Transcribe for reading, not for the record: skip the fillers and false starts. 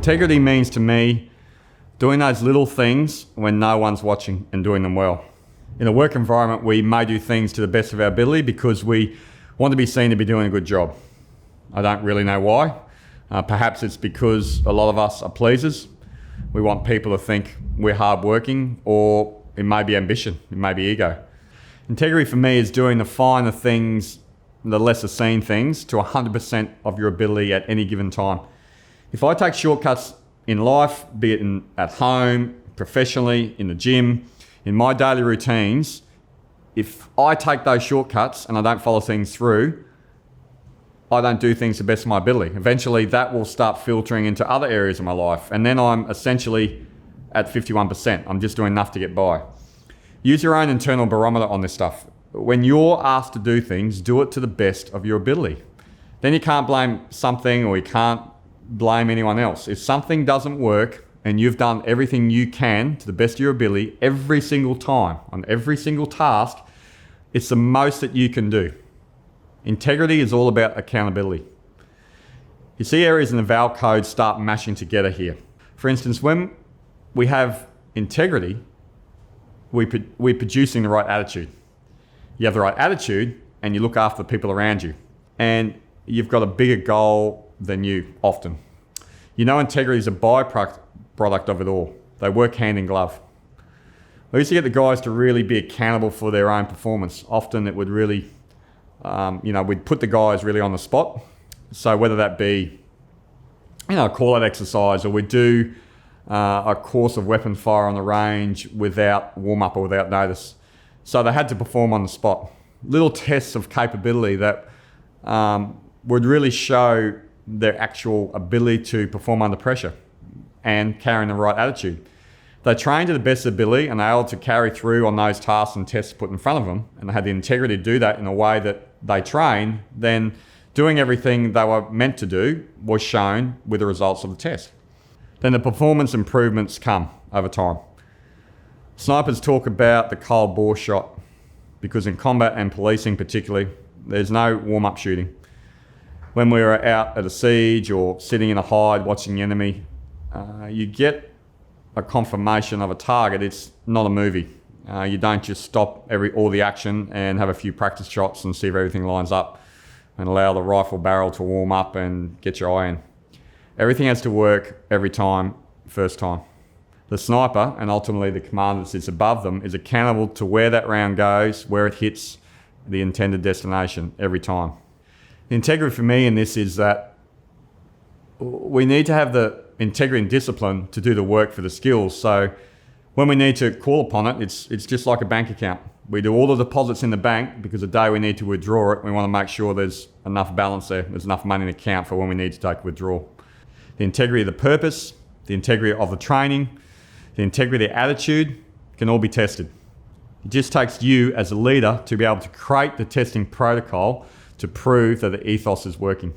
Integrity means to me doing those little things when no one's watching and doing them well. In a work environment, we may do things to the best of our ability because we want to be seen to be doing a good job. I don't really know why. Perhaps it's because a lot of us are pleasers. We want people to think we're hardworking, or it may be ambition, it may be ego. Integrity for me is doing the finer things, the lesser seen things, to 100% of your ability at any given time. If I take shortcuts in life, be it at home, professionally, in the gym, in my daily routines, if I take those shortcuts and I don't follow things through, I don't do things to the best of my ability. Eventually that will start filtering into other areas of my life, and then I'm essentially at 51%. I'm just doing enough to get by. Use your own internal barometer on this stuff. When you're asked to do things, do it to the best of your ability. Then you can't blame something, or you can't blame anyone else. If something doesn't work and you've done everything you can to the best of your ability every single time on every single task, it's the most that you can do. Integrity is all about accountability. You see areas in the Vowel code start mashing together here. For instance, when we have integrity, we're producing the right attitude. You have the right attitude and you look after the people around you. And you've got a bigger goal than you often. You know, integrity is a byproduct of it all. They work hand in glove. I used to get the guys to really be accountable for their own performance. Often it would really, we'd put the guys really on the spot. So whether that be, a call-out exercise, or we'd do a course of weapon fire on the range without warm-up or without notice. So they had to perform on the spot. Little tests of capability that would really show their actual ability to perform under pressure and carrying the right attitude. They trained to the best ability and they were able to carry through on those tasks and tests put in front of them, and they had the integrity to do that in a way that they trained. Then doing everything they were meant to do was shown with the results of the test. Then the performance improvements come over time. Snipers talk about the cold bore shot because in combat and policing particularly, there's no warm-up shooting. When we're out at a siege or sitting in a hide watching the enemy, you get a confirmation of a target. It's not a movie. You don't just stop all the action and have a few practice shots and see if everything lines up and allow the rifle barrel to warm up and get your eye in. Everything has to work every time, first time. The sniper, and ultimately the commander that sits above them, is accountable to where that round goes, where it hits the intended destination every time. The integrity for me in this is that we need to have the integrity and discipline to do the work for the skills. So when we need to call upon it, it's just like a bank account. We do all the deposits in the bank because the day we need to withdraw it, we want to make sure there's enough balance there, there's enough money in the account for when we need to take withdrawal. The integrity of the purpose, the integrity of the training, the integrity of the attitude can all be tested. It just takes you as a leader to be able to create the testing protocol to prove that the ethos is working.